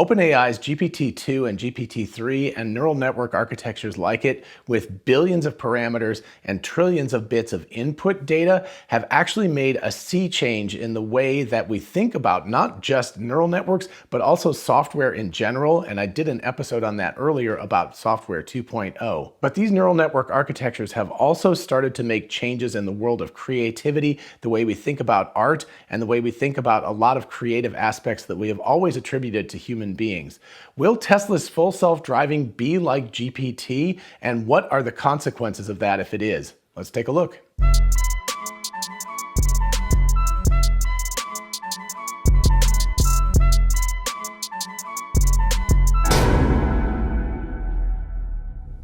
OpenAI's GPT-2 and GPT-3 and neural network architectures like it, with billions of parameters and trillions of bits of input data, have actually made a sea change in the way that we think about not just neural networks, but also software in general. And I did an episode on that earlier about software 2.0. But these neural network architectures have also started to make changes in the world of creativity, the way we think about art, and the way we think about a lot of creative aspects that we have always attributed to human beings. Will Tesla's full self-driving be like GPT? And what are the consequences of that if it is? Let's take a look.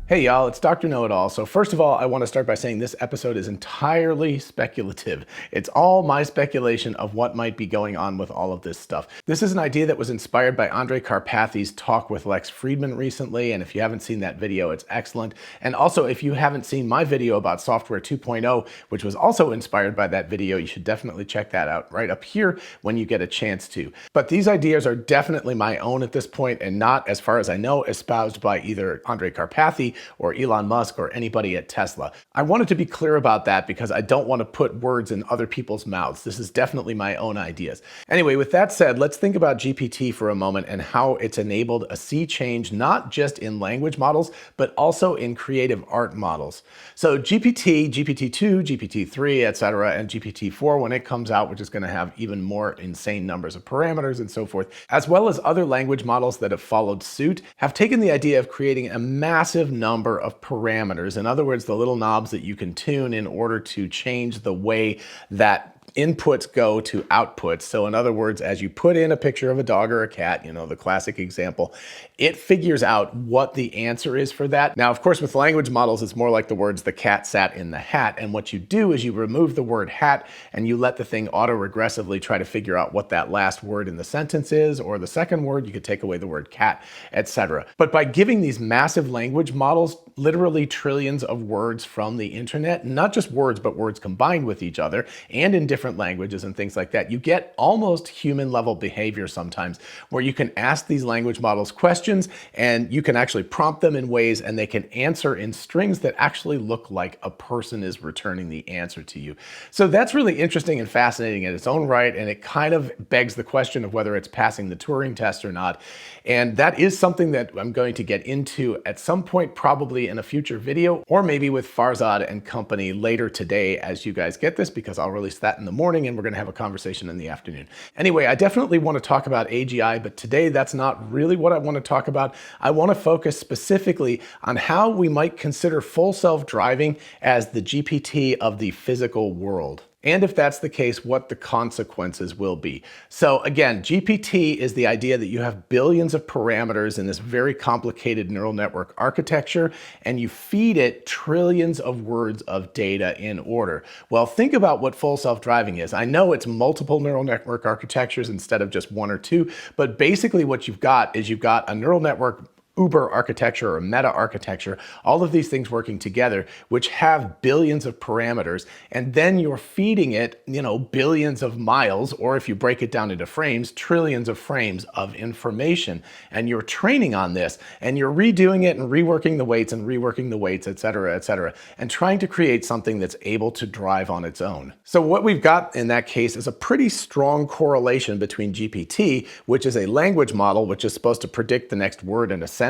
Hey y'all, it's Dr. Know-It-All. So first of all, I want to start by saying this episode is entirely speculative. It's all my speculation of what might be going on with all of this stuff. This is an idea that was inspired by Andrej Karpathy's talk with Lex Fridman recently, and if you haven't seen that video, it's excellent. And also, if you haven't seen my video about software 2.0, which was also inspired by that video, you should definitely check that out right up here when you get a chance to. But these ideas are definitely my own at this point and not, as far as I know, espoused by either Andrej Karpathy or Elon Musk or anybody at Tesla. I wanted to be clear about that because I don't want to put words in other people's mouths. This is definitely my own ideas. Anyway, with that said, let's think about GPT for a moment and how it's enabled a sea change, not just in language models, but also in creative art models. So GPT, GPT-2, GPT-3, etc., and GPT-4, when it comes out, which is going to have even more insane numbers of parameters and so forth, as well as other language models that have followed suit, have taken the idea of creating a massive number of parameters. In other words, the little knobs that you can tune in order to change the way that inputs go to outputs. So in other words, as you put in a picture of a dog or a cat, you know, the classic example, it figures out what the answer is for that. Now, of course, with language models, it's more like the words, the cat sat in the hat. And what you do is you remove the word hat and you let the thing auto-regressively try to figure out what that last word in the sentence is, or the second word, you could take away the word cat, etc. But by giving these massive language models literally trillions of words from the internet, not just words, but words combined with each other and in different languages and things like that, you get almost human level behavior sometimes where you can ask these language models questions and you can actually prompt them in ways and they can answer in strings that actually look like a person is returning the answer to you. So that's really interesting and fascinating in its own right, and it kind of begs the question of whether it's passing the Turing test or not. And that is something that I'm going to get into at some point, probably in a future video, or maybe with Farzad and company later today as you guys get this, because I'll release that in the morning and we're going to have a conversation in the afternoon. Anyway, I definitely want to talk about AGI, but today that's not really what I want to talk about. I want to focus specifically on how we might consider full self-driving as the GPT of the physical world. And if that's the case, what the consequences will be. So again, GPT is the idea that you have billions of parameters in this very complicated neural network architecture, and you feed it trillions of words of data in order. Well, think about what full self-driving is. I know it's multiple neural network architectures instead of just one or two, but basically what you've got is you've got a neural network Uber architecture or meta architecture, all of these things working together, which have billions of parameters, and then you're feeding it, you know, billions of miles, or if you break it down into frames, trillions of frames of information, and you're training on this, and you're redoing it and reworking the weights, et cetera, and trying to create something that's able to drive on its own. So what we've got in that case is a pretty strong correlation between GPT, which is a language model, which is supposed to predict the next word in a sentence,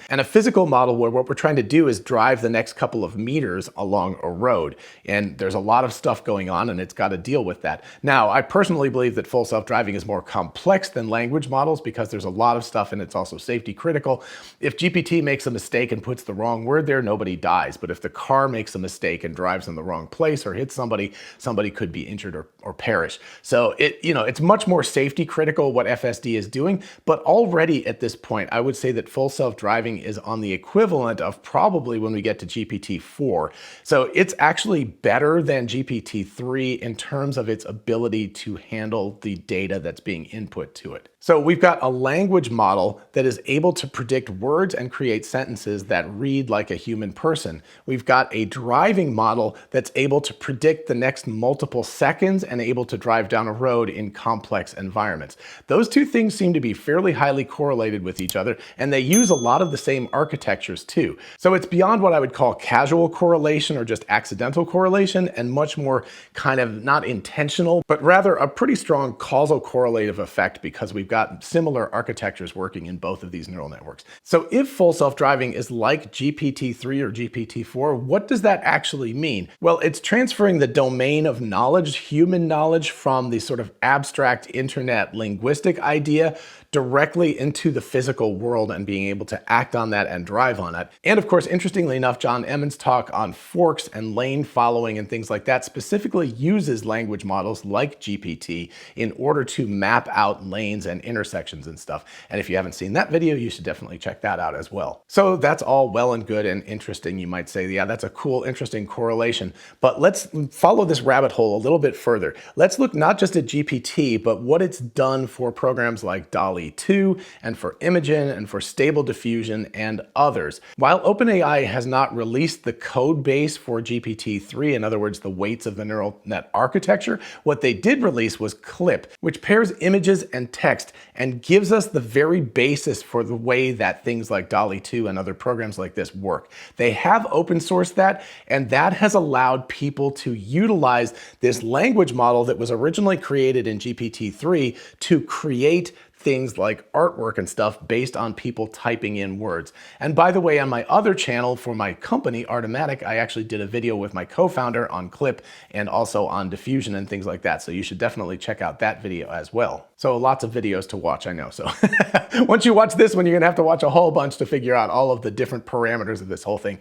and a physical model where what we're trying to do is drive the next couple of meters along a road. And there's a lot of stuff going on and it's got to deal with that. Now, I personally believe that full self-driving is more complex than language models because there's a lot of stuff and it's also safety critical. If GPT makes a mistake and puts the wrong word there, nobody dies. But if the car makes a mistake and drives in the wrong place or hits somebody, somebody could be injured or perish. So it's much more safety critical what FSD is doing. But already at this point, I would say that full self-driving is on the equivalent of probably when we get to GPT-4. So it's actually better than GPT-3 in terms of its ability to handle the data that's being input to it. So we've got a language model that is able to predict words and create sentences that read like a human person. We've got a driving model that's able to predict the next multiple seconds and able to drive down a road in complex environments. Those two things seem to be fairly highly correlated with each other, and they use a lot of the same architectures too. So it's beyond what I would call casual correlation or just accidental correlation, and much more kind of not intentional, but rather a pretty strong causal correlative effect, because we've got similar architectures working in both of these neural networks. So if full self-driving is like GPT-3 or GPT-4, what does that actually mean? Well, it's transferring the domain of knowledge, human knowledge, from the sort of abstract internet linguistic idea directly into the physical world and being able to act on that and drive on it. And of course, interestingly enough, John Emmons' talk on forks and lane following and things like that specifically uses language models like GPT in order to map out lanes and intersections and stuff. And if you haven't seen that video, you should definitely check that out as well. So that's all well and good and interesting. You might say, yeah, that's a cool, interesting correlation. But let's follow this rabbit hole a little bit further. Let's look not just at GPT, but what it's done for programs like DALL-E 2 and for Imagen and for Stable Diffusion and others. While OpenAI has not released the code base for GPT-3, in other words, the weights of the neural net architecture, what they did release was CLIP, which pairs images and text and gives us the very basis for the way that things like DALL-E 2 and other programs like this work. They have open sourced that, and that has allowed people to utilize this language model that was originally created in GPT-3 to create things like artwork and stuff based on people typing in words. And by the way, on my other channel for my company, Artomatic, I actually did a video with my co-founder on CLIP and also on diffusion and things like that. So you should definitely check out that video as well. So lots of videos to watch, I know. So once you watch this one, you're gonna have to watch a whole bunch to figure out all of the different parameters of this whole thing.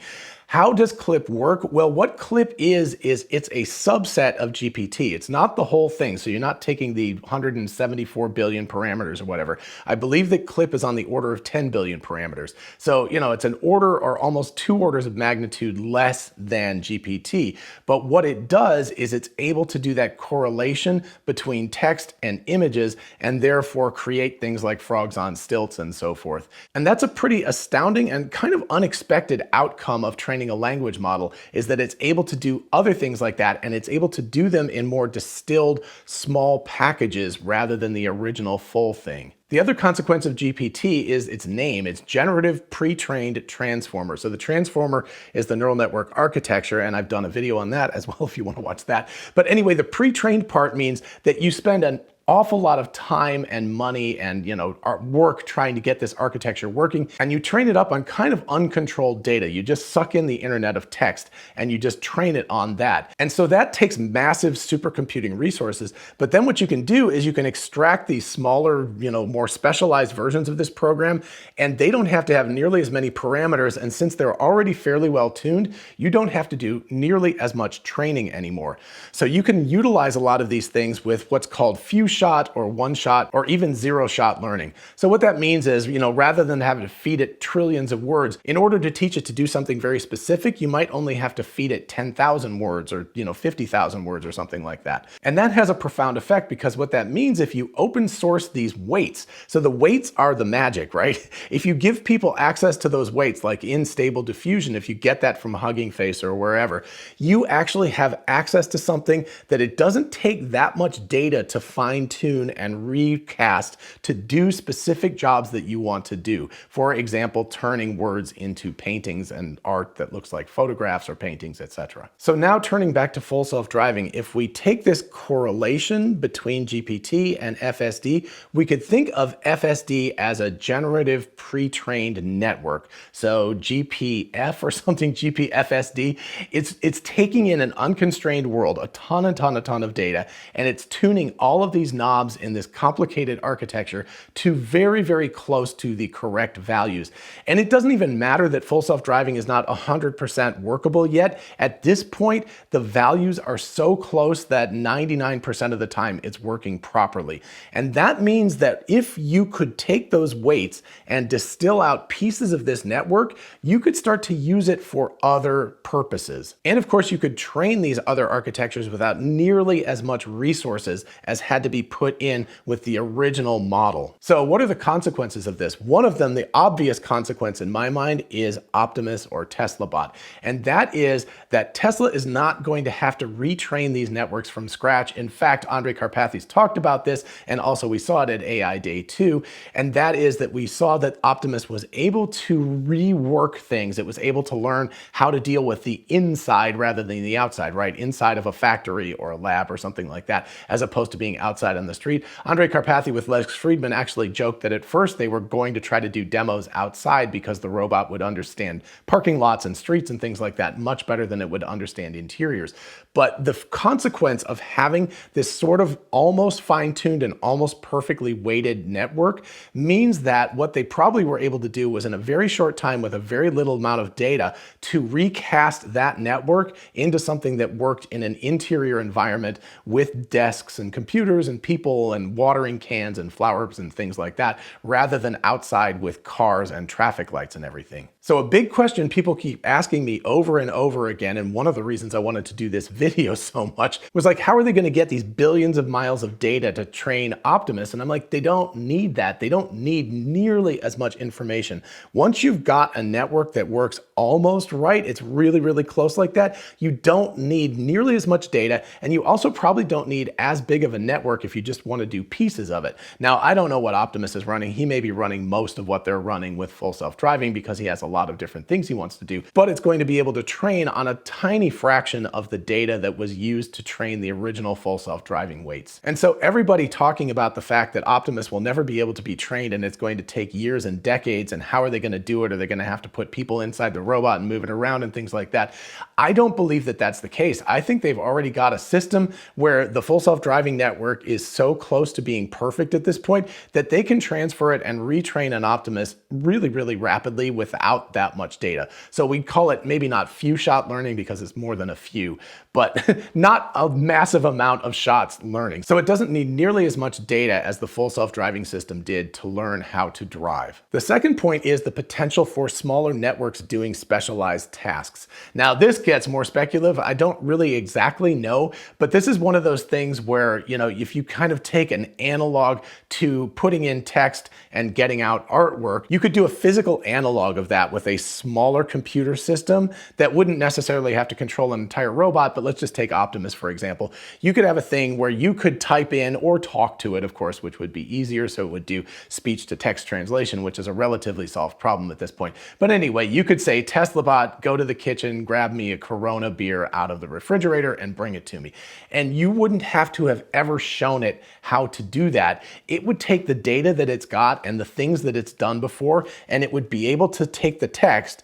How does CLIP work? Well, what CLIP is it's a subset of GPT. It's not the whole thing. So you're not taking the 174 billion parameters or whatever. I believe that CLIP is on the order of 10 billion parameters. So, you know, it's an order or almost 2 orders of magnitude less than GPT. But what it does is it's able to do that correlation between text and images and therefore create things like frogs on stilts and so forth. And that's a pretty astounding and kind of unexpected outcome of training a language model, is that it's able to do other things like that, and it's able to do them in more distilled small packages rather than the original full thing. The other consequence of GPT is its name. It's Generative Pre-trained Transformer. So the transformer is the neural network architecture, and I've done a video on that as well if you want to watch that. But anyway, the pre-trained part means that you spend an awful lot of time and money and, you know, work trying to get this architecture working, and you train it up on kind of uncontrolled data. You just suck in the internet of text and you just train it on that. And so that takes massive supercomputing resources. But then what you can do is you can extract these smaller, you know, more specialized versions of this program, and they don't have to have nearly as many parameters. And since they're already fairly well tuned, you don't have to do nearly as much training anymore. So you can utilize a lot of these things with what's called few shot or one shot or even zero shot learning. So what that means is, you know, rather than having to feed it trillions of words, in order to teach it to do something very specific, you might only have to feed it 10,000 words or, you know, 50,000 words or something like that. And that has a profound effect, because what that means, if you open source these weights, so the weights are the magic, right? If you give people access to those weights, like in Stable Diffusion, if you get that from Hugging Face or wherever, you actually have access to something that it doesn't take that much data to fine tune and recast to do specific jobs that you want to do. For example, turning words into paintings and art that looks like photographs or paintings, etc. So now turning back to full self-driving, if we take this correlation between GPT and FSD, we could think of FSD as a generative pre-trained network. So GPF or something, GPFSD, it's taking in an unconstrained world, a ton of data, and it's tuning all of these knobs in this complicated architecture to very, very close to the correct values. And it doesn't even matter that full self-driving is not 100% workable yet. At this point, the values are so close that 99% of the time it's working properly. And that means that if you could take those weights and distill out pieces of this network, you could start to use it for other purposes. And of course, you could train these other architectures without nearly as much resources as had to be put in with the original model. So what are the consequences of this? One of them, the obvious consequence in my mind, is Optimus or Teslabot. And that is that Tesla is not going to have to retrain these networks from scratch. In fact, Andrej Karpathy's talked about this, and also we saw it at AI Day 2, and that is that we saw that Optimus was able to rework things. It was able to learn how to deal with the inside rather than the outside, right? Inside of a factory or a lab or something like that, as opposed to being outside on the street. Andrej Karpathy with Lex Friedman actually joked that at first they were going to try to do demos outside because the robot would understand parking lots and streets and things like that much better than it would understand interiors. But the consequence of having this sort of almost fine-tuned and almost perfectly weighted network means that what they probably were able to do was in a very short time with a very little amount of data to recast that network into something that worked in an interior environment with desks and computers and people and watering cans and flowers and things like that, rather than outside with cars and traffic lights and everything. So a big question people keep asking me over and over again, and one of the reasons I wanted to do this video so much was like, how are they going to get these billions of miles of data to train Optimus? And I'm like, they don't need that. They don't need nearly as much information. Once you've got a network that works almost right, it's really, really close like that, you don't need nearly as much data, and you also probably don't need as big of a network if you just want to do pieces of it. Now, I don't know what Optimus is running. He may be running most of what they're running with full self-driving because he has a lot of different things he wants to do, but it's going to be able to train on a tiny fraction of the data that was used to train the original full self-driving weights. And so everybody talking about the fact that Optimus will never be able to be trained and it's going to take years and decades, and how are they going to do it? Are they going to have to put people inside the robot and move it around and things like that? I don't believe that that's the case. I think they've already got a system where the full self-driving network is so close to being perfect at this point that they can transfer it and retrain an Optimus really, really rapidly without that much data. So we'd call it maybe not few shot learning because it's more than a few, but not a massive amount of shots learning. So it doesn't need nearly as much data as the full self-driving system did to learn how to drive. The second point is the potential for smaller networks doing specialized tasks. Now this gets more speculative. I don't really exactly know, but this is one of those things where, you know, if you kind of take an analog to putting in text and getting out artwork, you could do a physical analog of that with a smaller computer system that wouldn't necessarily have to control an entire robot. But let's just take Optimus, for example. You could have a thing where you could type in or talk to it, of course, which would be easier. So it would do speech to text translation, which is a relatively solved problem at this point. But anyway, you could say, Teslabot, go to the kitchen, grab me a Corona beer out of the refrigerator and bring it to me. And you wouldn't have to have ever shown it how to do that. It would take the data that it's got and the things that it's done before, and it would be able to take the text,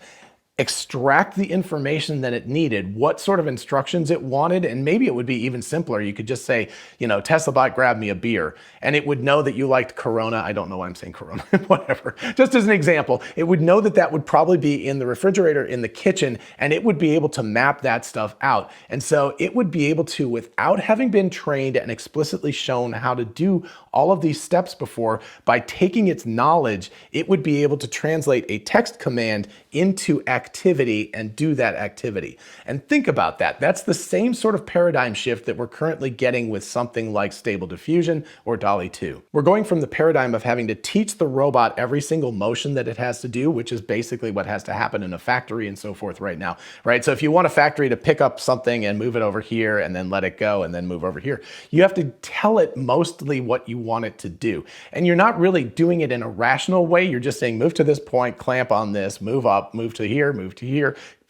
extract the information that it needed, what sort of instructions it wanted, and maybe it would be even simpler. You could just say, you know, Teslabot, grab me a beer, and it would know that you liked Corona. I don't know why I'm saying Corona, whatever. Just as an example, it would know that that would probably be in the refrigerator in the kitchen, and it would be able to map that stuff out. And so it would be able to, without having been trained and explicitly shown how to do all of these steps before, by taking its knowledge, it would be able to translate a text command into activity and do that activity. And think about that. That's the same sort of paradigm shift that we're currently getting with something like Stable Diffusion or DALL-E 2. We're going from the paradigm of having to teach the robot every single motion that it has to do, which is basically what has to happen in a factory and so forth right now, right? So if you want a factory to pick up something and move it over here and then let it go and then move over here, you have to tell it mostly what you want it to do. And you're not really doing it in a rational way. You're just saying, move to this point, clamp on this, move up, move to here,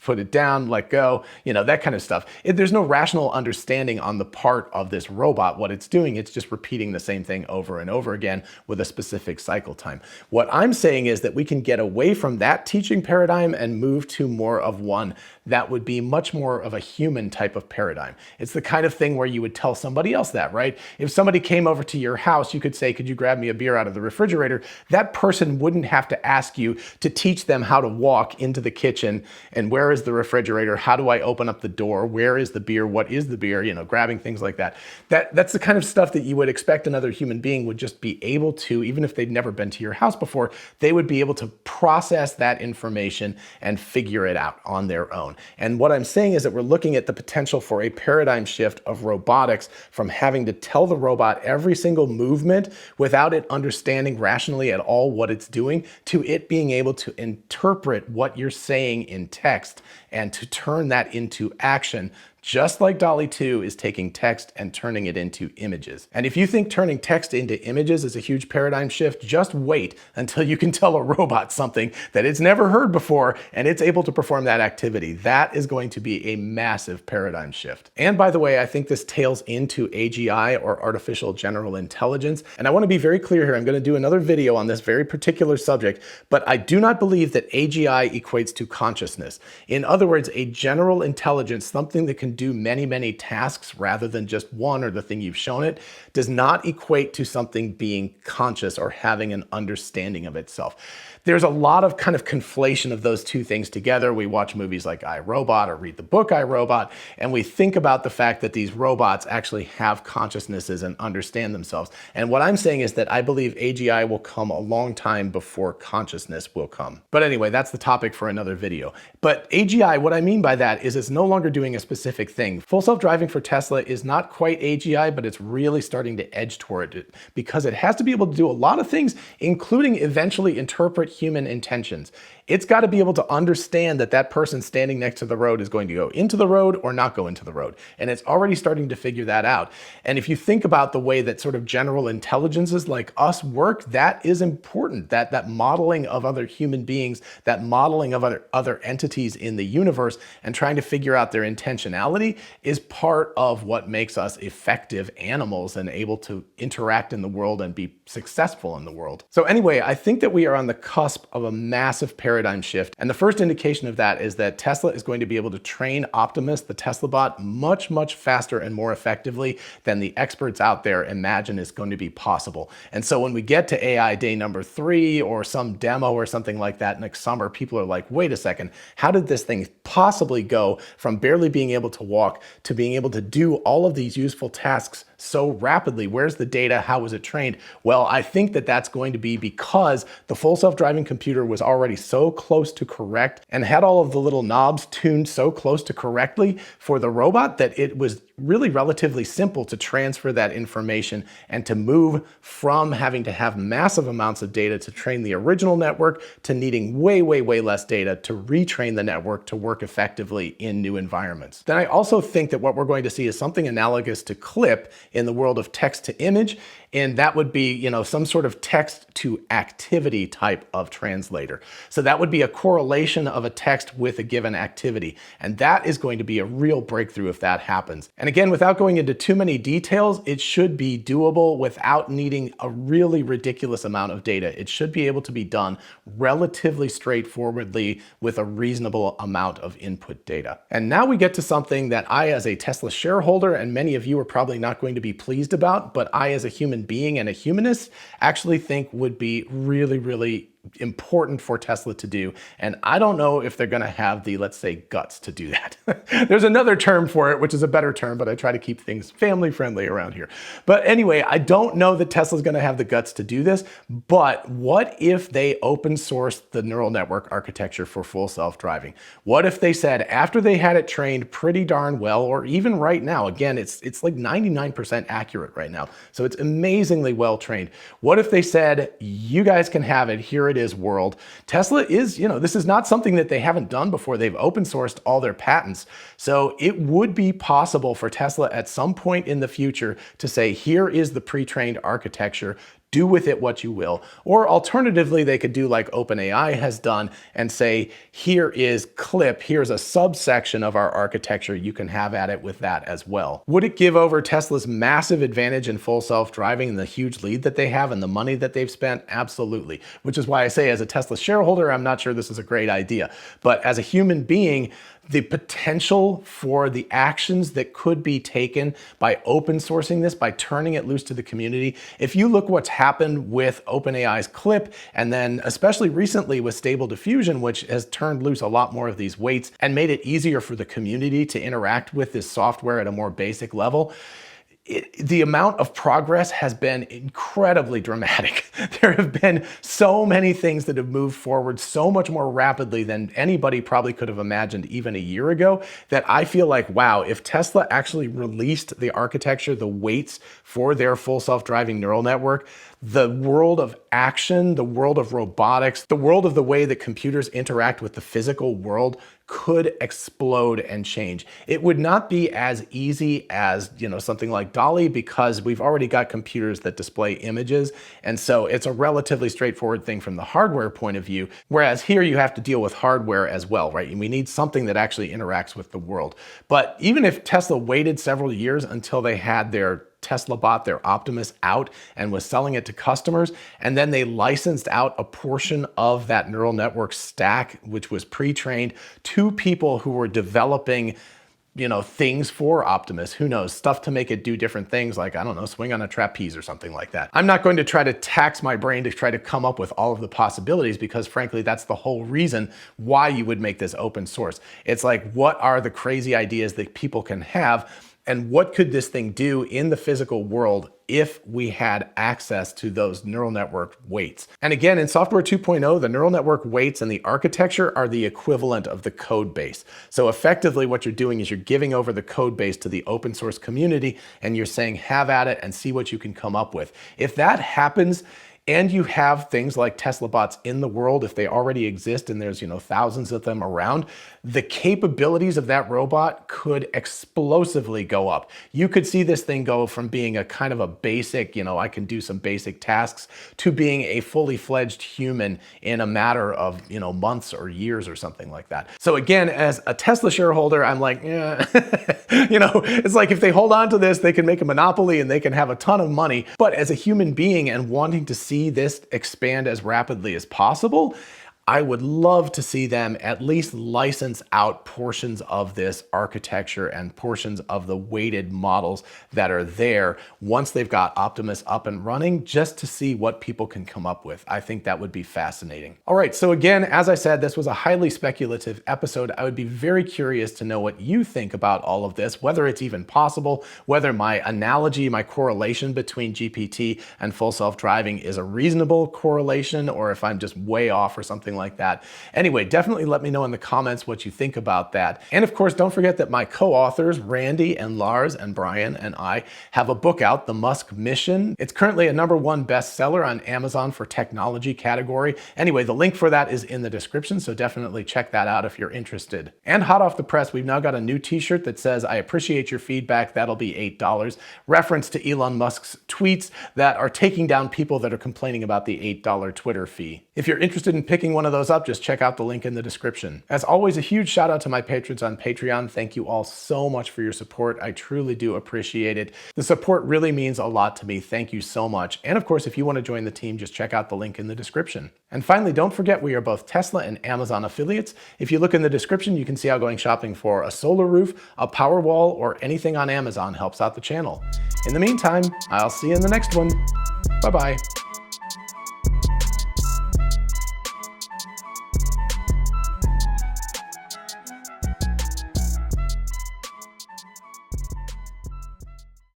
put it down, let go, you know, that kind of stuff. There's no rational understanding on the part of this robot what it's doing. It's just repeating the same thing over and over again with a specific cycle time. What I'm saying is that we can get away from that teaching paradigm and move to more of one that would be much more of a human type of paradigm. It's the kind of thing where you would tell somebody else that, right? If somebody came over to your house, you could say, could you grab me a beer out of the refrigerator? That person wouldn't have to ask you to teach them how to walk into the kitchen and where is the refrigerator? How do I open up the door? Where is the beer? What is the beer? You know, grabbing things like that. That's the kind of stuff that you would expect another human being would just be able to, even if they'd never been to your house before, they would be able to process that information and figure it out on their own. And what I'm saying is that we're looking at the potential for a paradigm shift of robotics from having to tell the robot every single movement without it understanding rationally at all what it's doing, to it being able to interpret what you're saying in text and to turn that into action, just like DALL-E 2 is taking text and turning it into images. And if you think turning text into images is a huge paradigm shift, just wait until you can tell a robot something that it's never heard before and it's able to perform that activity. That is going to be a massive paradigm shift. And by the way, I think this tails into AGI, or artificial general intelligence. And I want to be very clear here. I'm going to do another video on this very particular subject, but I do not believe that AGI equates to consciousness. In other words, a general intelligence, something that can do many, many tasks rather than just one or the thing you've shown it, does not equate to something being conscious or having an understanding of itself. There's a lot of kind of conflation of those two things together. We watch movies like I, Robot or read the book I, Robot, and we think about the fact that these robots actually have consciousnesses and understand themselves. And what I'm saying is that I believe AGI will come a long time before consciousness will come. But anyway, that's the topic for another video. But AGI, what I mean by that is it's no longer doing a specific thing. Full self-driving for Tesla is not quite AGI, but it's really starting to edge toward it because it has to be able to do a lot of things, including eventually interpret human intentions. It's got to be able to understand that that person standing next to the road is going to go into the road or not go into the road. And it's already starting to figure that out. And if you think about the way that sort of general intelligences like us work, that is important. That modeling of other human beings, that modeling of other entities in the universe and trying to figure out their intentionality is part of what makes us effective animals and able to interact in the world and be successful in the world. So anyway, I think that we are on the cusp of a massive paradigm shift. And the first indication of that is that Tesla is going to be able to train Optimus, the Teslabot, much, much faster and more effectively than the experts out there imagine is going to be possible. And so when we get to AI day number 3 or some demo or something like that next summer, people are like, wait a second, how did this thing possibly go from barely being able to walk to being able to do all of these useful tasks so rapidly? Where's the data? How was it trained? Well, I think that that's going to be because the full self-driving computer was already so close to correct and had all of the little knobs tuned so close to correctly for the robot that it was really relatively simple to transfer that information and to move from having to have massive amounts of data to train the original network to needing way, way, way less data to retrain the network to work effectively in new environments. Then I also think that what we're going to see is something analogous to CLIP in the world of text to image, and that would be, you know, some sort of text to activity type of translator. So that would be a correlation of a text with a given activity. And that is going to be a real breakthrough if that happens. And again, without going into too many details, it should be doable without needing a really ridiculous amount of data. It should be able to be done relatively straightforwardly with a reasonable amount of input data. And now we get to something that I, as a Tesla shareholder, and many of you are probably not going to be pleased about, but I, as a human being and a humanist, actually think would be really, really important for Tesla to do. And I don't know if they're going to have the, let's say, guts to do that. There's another term for it, which is a better term, but I try to keep things family friendly around here. But anyway, I don't know that Tesla's going to have the guts to do this, but what if they open source the neural network architecture for full self-driving? What if they said, after they had it trained pretty darn well, or even right now, again, it's like 99% accurate right now, so it's amazingly well trained. What if they said, you guys can have it, here it is, world. Tesla is, you know, this is not something that they haven't done before. They've open sourced all their patents. So it would be possible for Tesla at some point in the future to say, here is the pre-trained architecture. Do with it what you will. Or alternatively, they could do like OpenAI has done and say, here is CLIP, here's a subsection of our architecture, you can have at it with that as well. Would it give over Tesla's massive advantage in full self-driving and the huge lead that they have and the money that they've spent? Absolutely. Which is why I say, as a Tesla shareholder, I'm not sure this is a great idea. But as a human being, the potential for the actions that could be taken by open sourcing this, by turning it loose to the community. If you look what's happened with OpenAI's Clip, and then especially recently with Stable Diffusion, which has turned loose a lot more of these weights and made it easier for the community to interact with this software at a more basic level, the amount of progress has been incredibly dramatic. There have been so many things that have moved forward so much more rapidly than anybody probably could have imagined even a year ago, that I feel like, wow, if Tesla actually released the architecture, the weights for their full self-driving neural network, the world of action, the world of robotics, the world of the way that computers interact with the physical world could explode and change. It would not be as easy as, something like DALL-E, because we've already got computers that display images. And so it's a relatively straightforward thing from the hardware point of view. Whereas here you have to deal with hardware as well, right? And we need something that actually interacts with the world. But even if Tesla waited several years until they had their Teslabot, their Optimus, out and was selling it to customers, and then they licensed out a portion of that neural network stack, which was pre-trained, to people who were developing things for Optimus, who knows, stuff to make it do different things, like, I don't know, swing on a trapeze or something like that. I'm not going to try to tax my brain to try to come up with all of the possibilities, because frankly, that's the whole reason why you would make this open source. It's like, what are the crazy ideas that people can have? And what could this thing do in the physical world if we had access to those neural network weights? And again, in Software 2.0, the neural network weights and the architecture are the equivalent of the code base. So effectively what you're doing is you're giving over the code base to the open source community, and you're saying, have at it and see what you can come up with. If that happens, and you have things like Teslabots in the world, if they already exist and there's, thousands of them around, the capabilities of that robot could explosively go up. You could see this thing go from being a kind of a basic, I can do some basic tasks, to being a fully fledged human in a matter of, months or years or something like that. So again, as a Tesla shareholder, I'm like, yeah, it's like if they hold on to this, they can make a monopoly and they can have a ton of money. But as a human being and wanting to see this expand as rapidly as possible, I would love to see them at least license out portions of this architecture and portions of the weighted models that are there once they've got Optimus up and running, just to see what people can come up with. I think that would be fascinating. All right, so again, as I said, this was a highly speculative episode. I would be very curious to know what you think about all of this, whether it's even possible, whether my analogy, my correlation between GPT and full self-driving is a reasonable correlation, or if I'm just way off or something like that. Anyway, definitely let me know in the comments what you think about that. And of course, don't forget that my co-authors, Randy and Lars and Brian and I, have a book out, The Musk Mission. It's currently a #1 bestseller on Amazon for technology category. Anyway, the link for that is in the description, so definitely check that out if you're interested. And hot off the press, we've now got a new t-shirt that says, "I appreciate your feedback, that'll be $8. Reference to Elon Musk's tweets that are taking down people that are complaining about the $8 Twitter fee. If you're interested in picking one of those up, just check out the link in the description. As always, a huge shout out to my patrons on Patreon. Thank you all so much for your support. I truly do appreciate it. The support really means a lot to me. Thank you so much. And of course, if you want to join the team, just check out the link in the description. And finally, don't forget we are both Tesla and Amazon affiliates. If you look in the description, you can see how going shopping for a solar roof, a power wall, or anything on Amazon helps out the channel. In the meantime, I'll see you in the next one. Bye-bye.